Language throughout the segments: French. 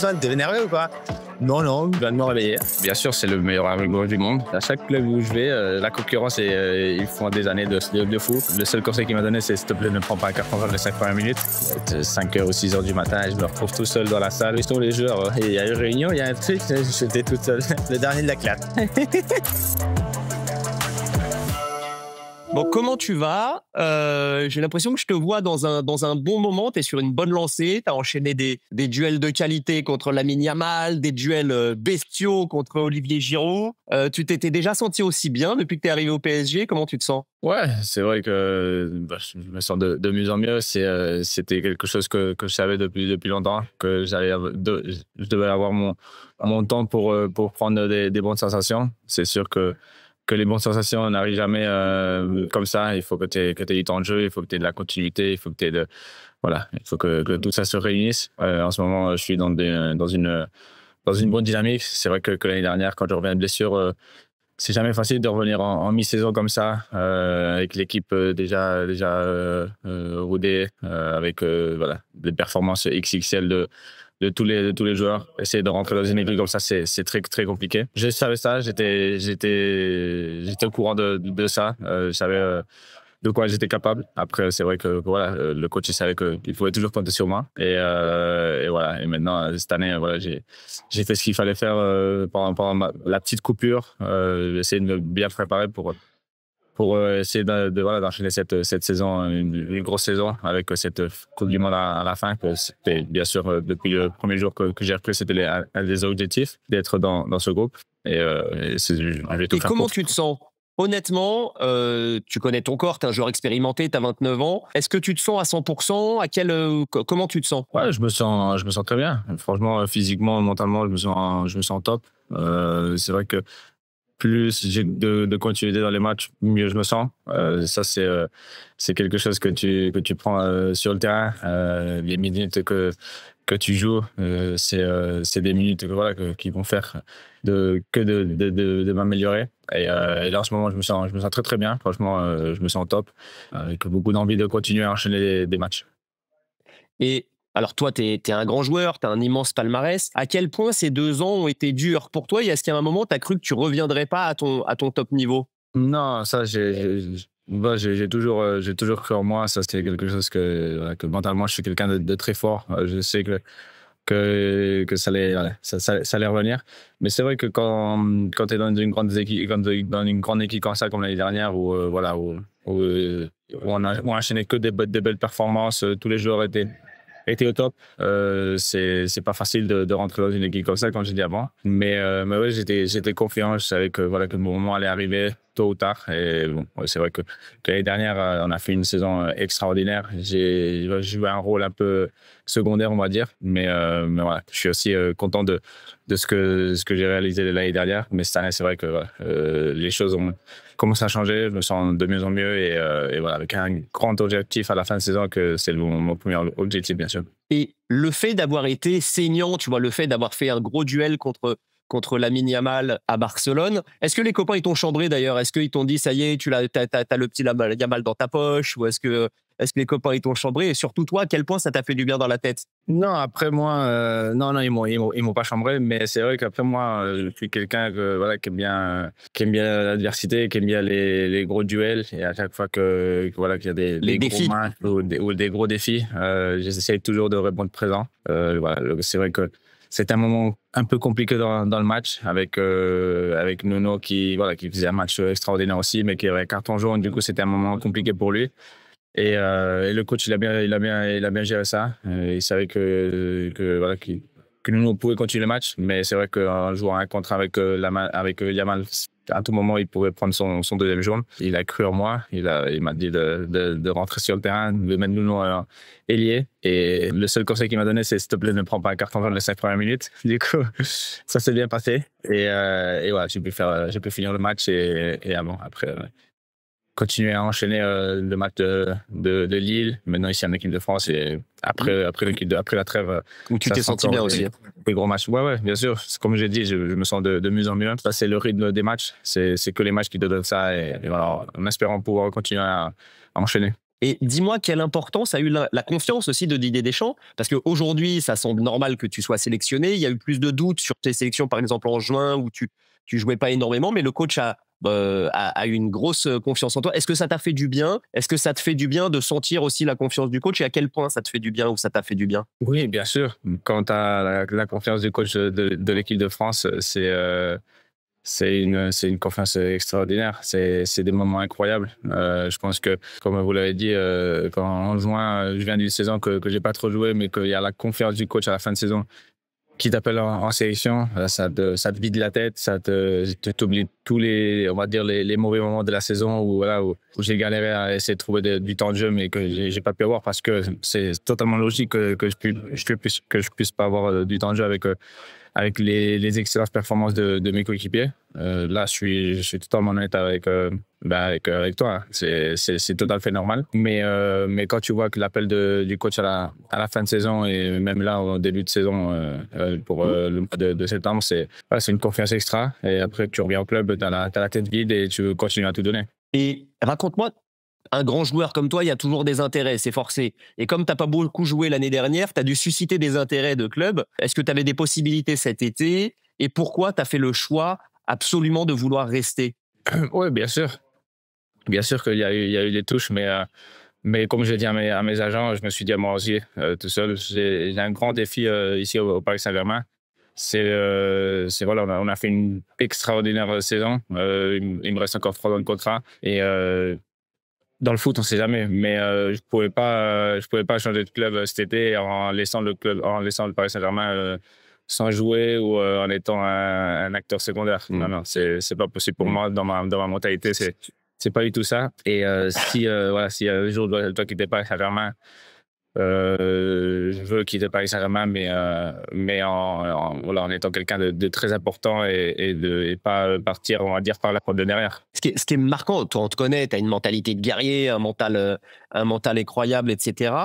besoin de nerveux ou quoi? Non, non, je viens de me réveiller. Bien sûr, c'est le meilleur algorithme du monde. À chaque club où je vais, la concurrence, ils font des années de fou. Le seul conseil qu'il m'a donné, c'est s'il te plaît, ne prends pas un carton jaune les 5 premières minutes. 5h ou 6h du matin, je me retrouve tout seul dans la salle. Ils sont les joueurs. Il y a une réunion, il y a un truc, j'étais tout seul. Le dernier de la classe. Bon, comment tu vas? J'ai l'impression que je te vois dans un bon moment. Tu es sur une bonne lancée. Tu as enchaîné des duels de qualité contre Lamine Yamal, des duels bestiaux contre Olivier Giroud. Tu t'étais déjà senti aussi bien depuis que tu es arrivé au PSG. Comment tu te sens? Ouais, c'est vrai que je me sens de mieux en mieux. C'était quelque chose que je savais depuis longtemps, que je devais avoir mon temps pour prendre des bonnes sensations. C'est sûr que les bonnes sensations n'arrivent jamais comme ça. Il faut que tu aies du temps de jeu, il faut que tu aies de la continuité, il faut que tu aies voilà, il faut que tout ça se réunisse. En ce moment, je suis dans une bonne dynamique. C'est vrai que l'année dernière, quand je reviens de blessure, c'est jamais facile de revenir en mi-saison comme ça, avec l'équipe déjà rodée, avec voilà, des performances XXL de tous les joueurs. Essayer de rentrer dans une équipe comme ça, c'est très, très compliqué. Je savais ça, j'étais au courant de ça. Je savais de quoi j'étais capable. Après, c'est vrai que voilà, le coach, il savait qu'il pouvait toujours compter sur moi. Et voilà. Et maintenant, cette année, voilà, j'ai fait ce qu'il fallait faire pendant la petite coupure. J'ai essayé de me bien préparer pour essayer voilà, d'enchaîner cette saison, une grosse saison, avec cette Coupe du Monde à la fin. Que c'était, bien sûr, depuis le premier jour que j'ai repris, c'était un des objectifs, d'être dans ce groupe. Et je vais tout Et faire comment pour. tu te sens? Honnêtement, tu connais ton corps, tu es un joueur expérimenté, tu as 29 ans. Est-ce que tu te sens à 100%? Comment tu te sens? Ouais, je me sens très bien. Franchement, physiquement, mentalement, je me sens top. C'est vrai que plus j'ai de continuité dans les matchs, mieux je me sens. Ça, c'est quelque chose que tu prends sur le terrain. Les minutes que tu joues, c'est des minutes voilà, qui vont faire de m'améliorer. Et là, en ce moment, je me sens très, très bien. Franchement, je me sens top, avec beaucoup d'envie de continuer à enchaîner des matchs. Et alors toi, tu es un grand joueur, tu as un immense palmarès. À quel point ces 2 ans ont été durs pour toi? Et est-ce qu'à un moment, tu as cru que tu reviendrais pas à ton top niveau? Non, ça, j'ai toujours cru en moi. Ça, c'était quelque chose voilà, que mentalement, je suis quelqu'un de très fort. Je sais que ça allait, voilà, ça allait revenir. Mais c'est vrai que quand tu es dans une grande équipe, dans une grande équipe comme ça, comme l'année dernière, voilà, où on a enchaîné que des belles performances, tous les joueurs étaient au top. C'est pas facile de rentrer dans une équipe comme ça, comme j'ai dit avant. Mais ouais, j'étais confiant. Je savais que voilà, que mon moment allait arriver tôt ou tard. Et bon, ouais, c'est vrai que l'année dernière, on a fait une saison extraordinaire. J'ai joué un rôle un peu secondaire, on va dire. Mais voilà, je suis aussi content de ce que j'ai réalisé l'année dernière. Mais cette année, c'est vrai que voilà, les choses ont commencé à changer. Je me sens de mieux en mieux. Et voilà, avec un grand objectif à la fin de saison, que c'est mon premier objectif, bien sûr. Et le fait d'avoir été saignant, tu vois, le fait d'avoir fait un gros duel contre Lamine Yamal à Barcelone, est-ce que les copains ils t'ont chambré d'ailleurs? Est-ce qu'ils t'ont dit ça y est, t'as le petit Yamal dans ta poche? Ou est-ce que les copains ils t'ont chambré? Et surtout toi, à quel point ça t'a fait du bien dans la tête? Non, après moi, non, ils m'ont pas chambré, mais c'est vrai qu'après moi, je suis quelqu'un voilà, qui aime bien l'adversité, qui aime bien les gros duels. Et à chaque fois voilà, qu'il y a des gros défis. matchs ou des gros défis, j'essaie toujours de répondre présent. Voilà, c'est vrai que c'était un moment un peu compliqué dans le match, avec Nuno voilà, qui faisait un match extraordinaire aussi, mais qui avait un carton jaune. Du coup, c'était un moment compliqué pour lui. Et le coach, il a bien géré ça. Il savait voilà, que nous pouvons continuer le match, mais c'est vrai qu'en jouant un contre avec Yamal, à tout moment, il pouvait prendre son deuxième jaune. Il a cru en moi. Il m'a dit de rentrer sur le terrain, de mettre nous ailier. Et le seul conseil qu'il m'a donné, c'est s'il te plaît, ne prends pas un carton jaune les 5 premières minutes. Du coup, ça s'est bien passé. Et voilà, j'ai pu finir le match et bon, après, continuer à enchaîner le match de Lille, maintenant ici en équipe de France, et après la trêve. Où tu t'es senti bien aussi. Des gros matchs. Ouais, bien sûr. Comme j'ai dit, je me sens de mieux en mieux. Ça, c'est le rythme des matchs. C'est que les matchs qui te donnent ça, et voilà, en espérant pouvoir continuer à enchaîner. Et dis-moi quelle importance a eu la confiance aussi de Didier Deschamps, parce qu'aujourd'hui, ça semble normal que tu sois sélectionné. Il y a eu plus de doutes sur tes sélections, par exemple en juin, où tu jouais pas énormément, mais le coach a eu une grosse confiance en toi. Est-ce que ça t'a fait du bien? Est-ce que ça te fait du bien de sentir aussi la confiance du coach et à quel point ça te fait du bien ou ça t'a fait du bien? Oui, bien sûr. Quand tu as la confiance du coach de l'équipe de France, c'est une confiance extraordinaire. C'est des moments incroyables. Je pense que, comme vous l'avez dit, quand en juin, je viens d'une saison que j'ai pas trop joué, mais qu'il y a la confiance du coach à la fin de saison qui t'appelle en sélection, ça te vide la tête, t'oublies tous les, on va dire, les mauvais moments de la saison où, voilà, où j'ai galéré à essayer de trouver du temps de jeu, mais que j'ai pas pu avoir parce que c'est totalement logique que je puisse pas avoir du temps de jeu avec les excellentes performances de mes coéquipiers. Là, je suis totalement honnête avec toi. Hein. C'est tout à fait normal. Mais quand tu vois que l'appel du coach à la fin de saison et même là au début de saison pour le mois de septembre, c'est une confiance extra. Et après, tu reviens au club, t'as la tête vide et tu continues à tout donner. Et raconte-moi, un grand joueur comme toi, il y a toujours des intérêts, c'est forcé. Et comme tu n'as pas beaucoup joué l'année dernière, tu as dû susciter des intérêts de club. Est-ce que tu avais des possibilités cet été? Et pourquoi tu as fait le choix absolument de vouloir rester? Oui, bien sûr. Bien sûr qu'il y a eu des touches, mais comme je l'ai dit à mes agents, je me suis dit à moi aussi, tout seul, j'ai un grand défi ici au Paris Saint-Germain. Voilà, on a fait une extraordinaire saison. Il me reste encore 3 ans de contrat. Et dans le foot, on ne sait jamais. Mais je pouvais pas changer de club cet été en laissant le Paris Saint-Germain sans jouer ou en étant un acteur secondaire. Non, c'est pas possible pour moi dans ma mentalité. C'est pas du tout ça. Et si un jour je dois quitter Paris Saint-Germain, je veux quitter Paris Saint-Germain, mais en étant quelqu'un de très important et pas partir, on va dire, par la porte de derrière. Ce qui est marquant, toi, on te connaît, tu as une mentalité de guerrier, un mental incroyable, etc.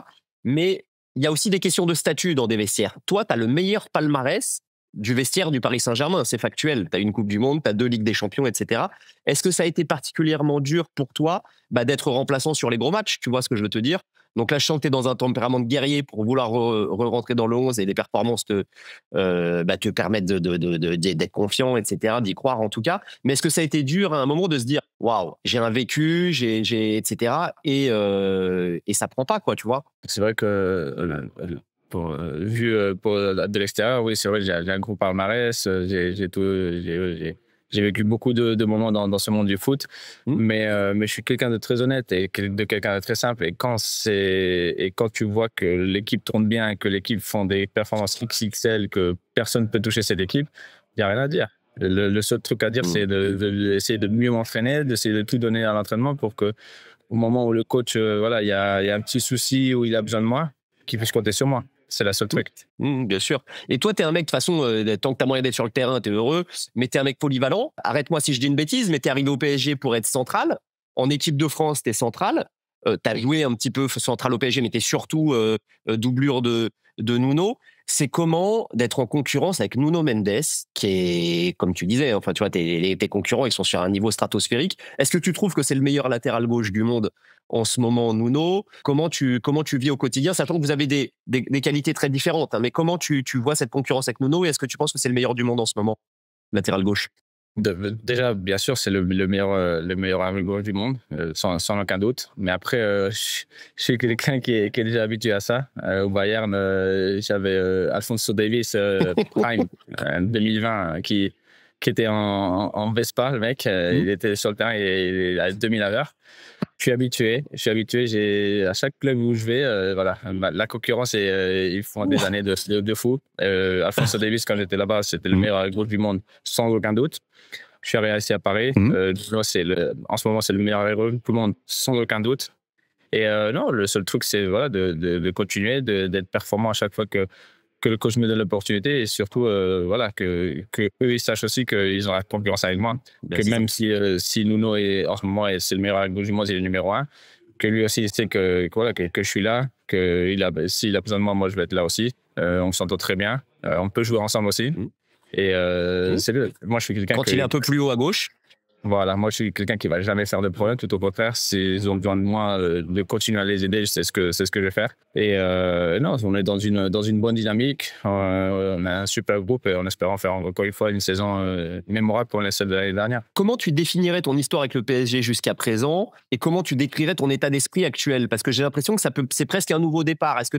Mais il y a aussi des questions de statut dans des vestiaires. Toi, tu as le meilleur palmarès du vestiaire du Paris Saint-Germain, c'est factuel. Tu as une Coupe du Monde, tu as 2 Ligues des Champions, etc. Est-ce que ça a été particulièrement dur pour toi d'être remplaçant sur les gros matchs? Tu vois ce que je veux te dire? Donc là, je sens que tu es dans un tempérament de guerrier pour vouloir rentrer dans le 11 et les performances te permettent d'être confiant, etc., d'y croire en tout cas. Mais est-ce que ça a été dur à un moment de se dire waouh, j'ai un vécu, etc. Et ça prend pas, quoi, tu vois? C'est vrai que vu de l'extérieur, oui, c'est vrai, j'ai un gros palmarès, j'ai vécu beaucoup de moments dans ce monde du foot, mais je suis quelqu'un de très honnête et de quelqu'un de très simple. Et quand tu vois que l'équipe tourne bien, que l'équipe font des performances XXL, que personne ne peut toucher cette équipe, il n'y a rien à dire. Le seul truc à dire, c'est d'essayer de mieux m'entraîner, d'essayer de tout donner à l'entraînement pour que au moment où le coach, il y a un petit souci, où il a besoin de moi, qu'il puisse compter sur moi. C'est la seule truc. Bien sûr. Et toi, tu es un mec, de toute façon, tant que tu as moyen d'être sur le terrain, tu es heureux, mais tu es un mec polyvalent. Arrête-moi si je dis une bêtise, mais tu es arrivé au PSG pour être central. En équipe de France, tu es central. Tu as joué un petit peu central au PSG, mais tu es surtout doublure de Nuno. C'est comment d'être en concurrence avec Nuno Mendes, qui est, comme tu disais, enfin, tu vois, tes concurrents, ils sont sur un niveau stratosphérique. Est-ce que tu trouves que c'est le meilleur latéral gauche du monde en ce moment, Nuno? Comment tu vis au quotidien, sachant que vous avez des qualités très différentes, hein, mais comment tu vois cette concurrence avec Nuno et est-ce que tu penses que c'est le meilleur du monde en ce moment, latéral gauche? Déjà, bien sûr, c'est le meilleur arrière gauche du monde, sans aucun doute. Mais après, je suis quelqu'un qui est déjà habitué à ça. Au Bayern, j'avais Alphonso Davies, Prime, 2020, qui était en Vespa, le mec. Il était sur le terrain à 2000 à l'heure. Je suis habitué. À chaque club où je vais, la concurrence, ils font des années de fou. Alphonso Davies, quand j'étais là-bas, c'était le meilleur gauche du monde, sans aucun doute. Je suis arrivé ici à Paris. En ce moment, c'est le meilleur héros de tout le monde, sans aucun doute. Et non, le seul truc, c'est de continuer, d'être performant à chaque fois que le coach me donne l'opportunité et surtout que eux ils sachent aussi qu'ils ont la concurrence avec moi. Que même si Nuno en ce moment c'est le meilleur gauche du monde, c'est le numéro 1, que lui aussi il sait que je suis là, que s'il a besoin de moi, moi je vais être là aussi. On s'entend très bien. On peut jouer ensemble aussi. Et moi je suis quelqu'un quand il est un peu plus haut à gauche. Voilà, moi je suis quelqu'un qui va jamais faire de problème, tout au contraire. S'ils ont besoin de moi, de continuer à les aider, c'est ce que je vais faire. Et non, on est dans une bonne dynamique. On a un super groupe et en espérant faire encore une fois une saison mémorable pour celle de l'année dernière. Comment tu définirais ton histoire avec le PSG jusqu'à présent et comment tu décrirais ton état d'esprit actuel? Parce que j'ai l'impression que c'est presque un nouveau départ. Est-ce que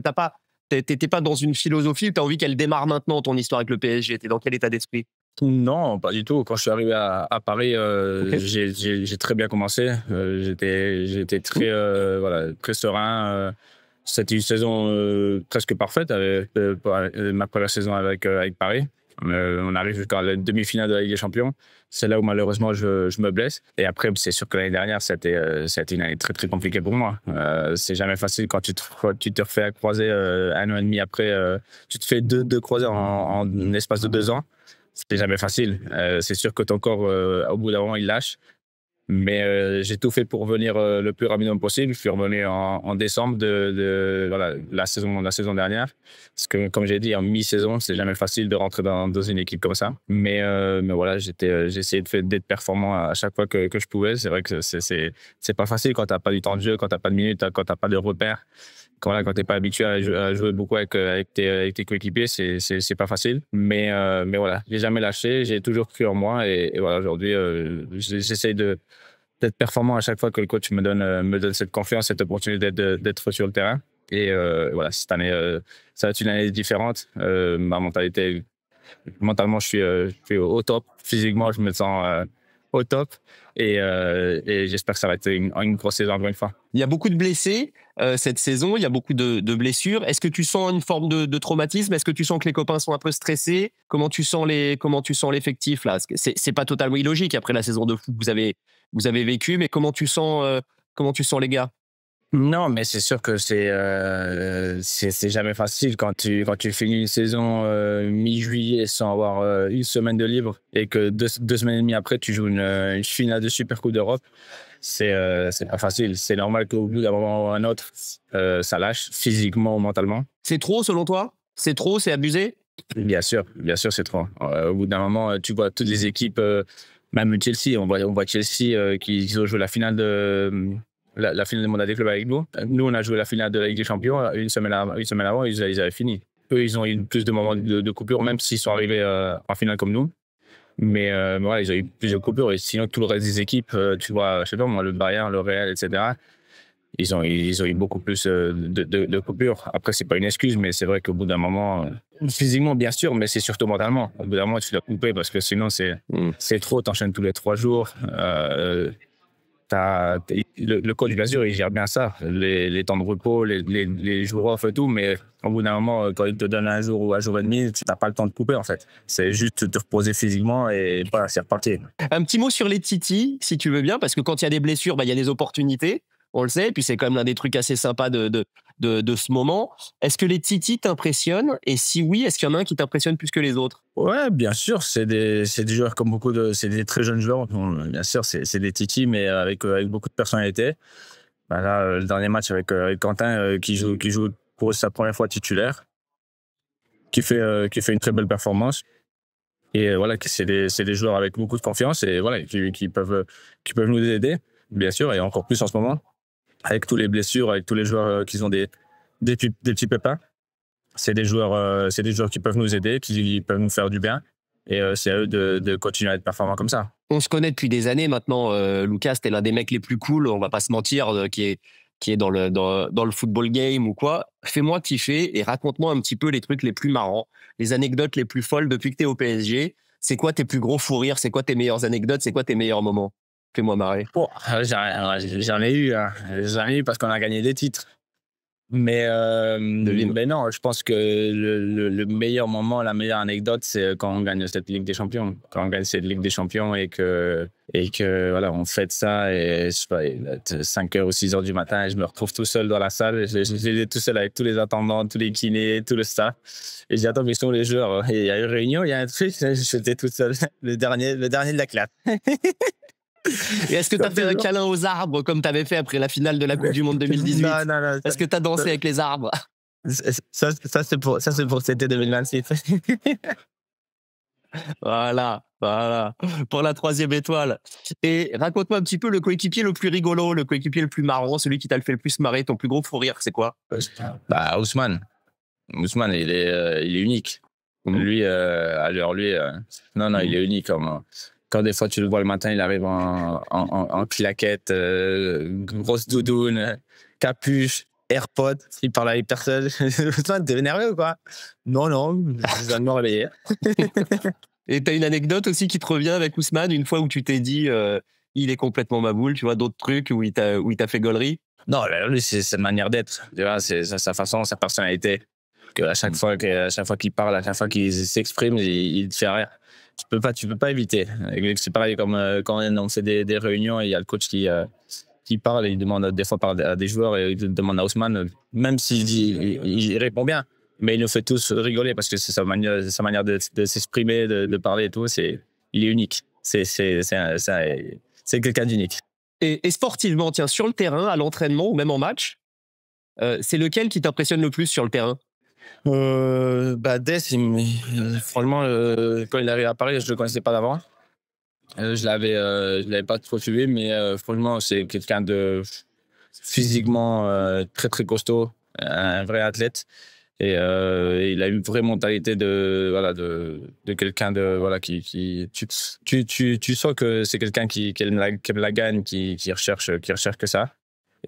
t'étais pas dans une philosophie où tu as envie qu'elle démarre maintenant, ton histoire avec le PSG? T'es dans quel état d'esprit? Non, pas du tout. Quand je suis arrivé à Paris, Ok. j'ai très bien commencé. J'étais très, voilà, très serein. C'était une saison presque parfaite avec ma première saison avec Paris. On arrive jusqu'à la demi-finale de la Ligue des Champions. C'est là où malheureusement je me blesse. Et après, c'est sûr que l'année dernière, c'était une année très très compliquée pour moi. C'est jamais facile quand quand tu te refais croiser un an et demi après. Tu te fais deux croisés en espace de 2 ans. C'était jamais facile. C'est sûr que ton corps, au bout d'un moment, il lâche. Mais j'ai tout fait pour revenir le plus rapidement possible. Je suis revenu en décembre voilà, la saison dernière. Parce que, comme j'ai dit, en mi-saison, c'est jamais facile de rentrer dans une équipe comme ça. Mais voilà, j'ai essayé d'être performant à chaque fois que je pouvais. C'est vrai que c'est pas facile quand t'as pas du temps de jeu, quand t'as pas de minutes, quand t'as pas de repères. Quand t'es pas habitué à jouer beaucoup avec tes coéquipiers, c'est pas facile. Mais voilà, j'ai jamais lâché, j'ai toujours cru en moi et voilà, aujourd'hui, j'essaye d'être performant à chaque fois que le coach me donne cette confiance, cette opportunité d'être sur le terrain. Et voilà, cette année, ça va être une année différente. Ma mentalité, mentalement, je suis au top. Physiquement, je me sens au top. Et j'espère que ça va être une grosse saison encore une fois. Il y a beaucoup de blessés cette saison, il y a beaucoup de blessures. Est-ce que tu sens une forme de traumatisme? Est-ce que tu sens que les copains sont un peu stressés? Comment tu sens l'effectif là? Parce que c'est pas totalement illogique après la saison de foot que vous avez vécu, mais comment tu sens les gars? Non, mais c'est sûr que c'est jamais facile quand tu finis une saison mi-juillet sans avoir une semaine de libre et que deux semaines et demie après tu joues une finale de Super Coupe d'Europe. C'est pas facile. C'est normal qu'au bout d'un moment ou un autre, ça lâche physiquement ou mentalement. C'est trop selon toi? C'est trop? C'est abusé? Bien sûr, c'est trop. Au bout d'un moment, tu vois toutes les équipes, même Chelsea, on voit Chelsea qui ont joué la finale la finale du Mondial des clubs avec nous. Nous, on a joué la finale de la Ligue des Champions une semaine avant, ils avaient fini. Eux, ils ont eu plus de moments de coupure, même s'ils sont arrivés en finale comme nous. Mais voilà, ils ont eu plusieurs coupures. Et sinon, tout le reste des équipes, tu vois, je sais pas moi, le Bayern, le Real, etc., ils ont eu beaucoup plus de coupures. Après, c'est pas une excuse, mais c'est vrai qu'au bout d'un moment, physiquement, bien sûr, mais c'est surtout mentalement. Au bout d'un moment, tu dois couper parce que sinon, c'est trop. T'enchaînes tous les 3 jours. Le coach, bien sûr, il gère bien ça, les temps de repos, les jours off et tout, mais au bout d'un moment, quand il te donne un jour ou un jour et demi, tu n'as pas le temps de couper, en fait. C'est juste te reposer physiquement et voilà, c'est reparti. Un petit mot sur les titis, si tu veux bien, parce que quand il y a des blessures, bah, il y a des opportunités, on le sait, et puis c'est quand même l'un des trucs assez sympas de ce moment. Est-ce que les titis t'impressionnent? Et si oui, est-ce qu'il y en a un qui t'impressionne plus que les autres? Ouais, bien sûr, c'est des joueurs comme c'est des très jeunes joueurs. Bon, bien sûr, c'est des titis, mais avec beaucoup de personnalité. Ben là, le dernier match avec Quentin, qui joue pour sa première fois titulaire, qui fait une très belle performance. Et voilà, c'est des joueurs avec beaucoup de confiance et voilà, qui peuvent nous aider, bien sûr, et encore plus en ce moment, avec toutes les blessures, avec tous les joueurs qui ont des petits pépins. C'est des joueurs qui peuvent nous aider, qui peuvent nous faire du bien. Et c'est à eux de continuer à être performants comme ça. On se connaît depuis des années maintenant. Lucas, t'es l'un des mecs les plus cool, on va pas se mentir, qui est dans le football game ou quoi. Fais-moi kiffer et raconte-moi un petit peu les trucs les plus marrants, les anecdotes les plus folles depuis que t'es au PSG. C'est quoi tes plus gros fous rires? C'est quoi tes meilleures anecdotes? C'est quoi tes meilleurs moments? Fais-moi marrer. Bon, j'en ai eu, hein. J'en ai eu parce qu'on a gagné des titres. Devine. Mais non, je pense que le meilleur moment, la meilleure anecdote, c'est quand on gagne cette Ligue des Champions. Quand on gagne cette Ligue des Champions et que voilà, on fête ça et je sais pas, il est 5h ou 6h du matin et je me retrouve tout seul dans la salle. J'étais tout seul avec tous les attendants, tous les kinés, tout le staff. Et je dis, attends, mais ils sont les joueurs. Et il y a une réunion, il y a un truc, j'étais tout seul, le dernier de la classe. Et est-ce que tu as fait un câlin aux arbres comme tu avais fait après la finale de la Coupe du Monde 2018? Non. Est-ce que tu as dansé avec les arbres? Ça c'est pour cet été 2026. Voilà. Voilà, pour la 3e étoile. Et raconte-moi un petit peu le coéquipier le plus rigolo, le coéquipier le plus marrant, celui qui t'a le fait le plus marrer, ton plus gros fou rire, c'est quoi? Bah, Ousmane. Ousmane, il est unique. Lui, alors lui, non, non, il est unique. Quand des fois tu le vois le matin, il arrive en claquette, grosse doudoune, capuche, AirPod, il parle avec personne. Ousmane, t'es énervé ou quoi? Non, non, je viens de me réveiller. Et t'as une anecdote aussi qui te revient avec Ousmane, une fois où tu t'es dit, il est complètement maboule, tu vois, d'autres trucs où il t'a fait gaulerie? Non, lui, c'est sa manière d'être. Tu vois, c'est sa façon, sa personnalité. À chaque fois qu'il parle, à chaque fois qu'il s'exprime, il te fait rire. Tu peux pas éviter. C'est pareil comme quand on fait des réunions et il y a le coach qui parle et il demande des fois à des joueurs et il demande à Ousmane, même il répond bien, mais il nous fait tous rigoler parce que c'est sa manière de s'exprimer, de parler et tout. Il est unique. C'est quelqu'un d'unique. Et sportivement, tiens, sur le terrain, à l'entraînement ou même en match, c'est lequel qui t'impressionne le plus sur le terrain? Dess, franchement, quand il arrive à Paris, je le connaissais pas d'avant. Je l'avais pas trop suivi, mais franchement, c'est quelqu'un de physiquement très très costaud, un vrai athlète. Et il a une vraie mentalité de quelqu'un tu sens que c'est quelqu'un qui aime la gagne, qui recherche que ça.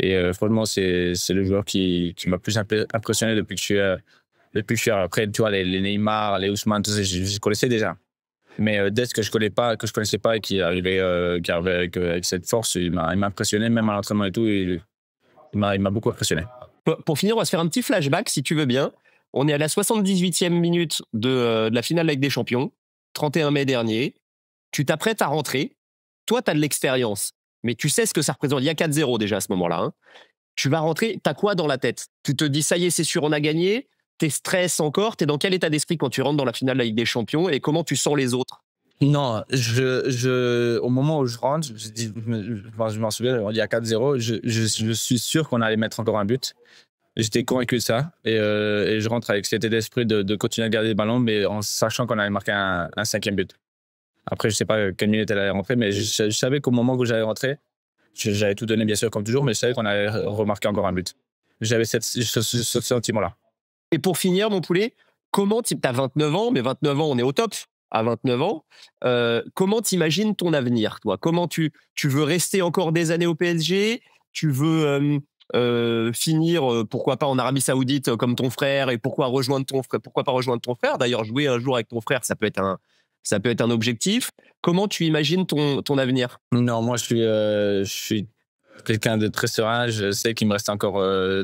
Et franchement, c'est le joueur qui m'a plus impressionné depuis que je suis après, tu vois, les Neymar, les Ousmane, tout ça, je connaissais déjà. Mais Dest que je connaissais pas et qui arrivait avec cette force, il m'a impressionné, même à l'entraînement et tout. Il m'a beaucoup impressionné. Pour finir, on va se faire un petit flashback, si tu veux bien. On est à la 78e minute de la finale avec des champions, 31 mai dernier. Tu t'apprêtes à rentrer. Toi, tu as de l'expérience, mais tu sais ce que ça représente. Il y a 4-0 déjà à ce moment-là. Hein. Tu vas rentrer, tu as quoi dans la tête? Tu te dis, ça y est, c'est sûr, on a gagné. T'es stress encore? T'es dans quel état d'esprit quand tu rentres dans la finale de la Ligue des Champions et comment tu sens les autres? Non, au moment où je rentre, je m'en souviens, on dit à 4-0, je suis sûr qu'on allait mettre encore un but. J'étais convaincu de ça et je rentre avec cet état d'esprit de continuer à garder le ballon, mais en sachant qu'on allait marquer un 5e but. Après, je sais pas quelle minute elle allait rentrer, mais je savais qu'au moment où j'allais rentrer, j'avais tout donné bien sûr comme toujours, mais je savais qu'on allait remarquer encore un but. J'avais ce sentiment-là. Et pour finir, mon poulet, comment t'as 29 ans, mais 29 ans, on est au top. À 29 ans, comment t'imagines ton avenir, toi? Comment tu veux rester encore des années au PSG? Tu veux finir, pourquoi pas en Arabie Saoudite comme ton frère, et pourquoi pas rejoindre ton frère? D'ailleurs, jouer un jour avec ton frère, ça peut être un objectif. Comment tu imagines ton avenir? Non, moi je suis quelqu'un de très serein. Je sais qu'il me reste encore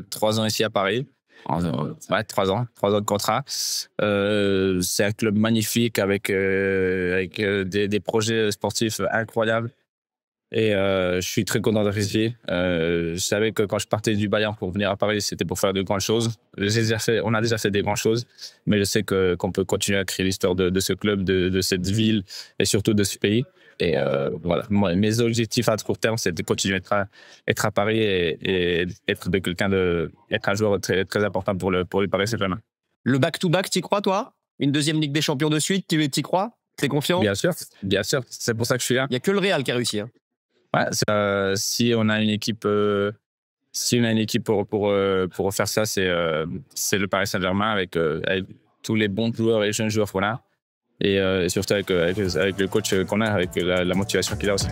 3 ans ici à Paris. Ouais, 3 ans de contrat. C'est un club magnifique avec des projets sportifs incroyables. Et je suis très content d'être ici. Je savais que quand je partais du Bayern pour venir à Paris, c'était pour faire de grandes choses. On a déjà fait des grandes choses, mais je sais qu'on peut continuer à créer l'histoire de ce club, de cette ville et surtout de ce pays. Et voilà, mes objectifs à court terme, c'est de continuer à être à Paris et être un joueur très, très important pour le Paris Saint-Germain. Le back-to-back, t'y crois, toi? Une 2e Ligue des Champions de suite, t'y crois? T'es confiant? Bien sûr. C'est pour ça que je suis là. Il n'y a que le Real qui a réussi. Hein. Ouais, si on a une équipe, pour faire ça, c'est le Paris Saint-Germain avec tous les bons joueurs et les jeunes joueurs qu'on a. Et surtout avec le coach qu'on a, avec la motivation qu'il a aussi.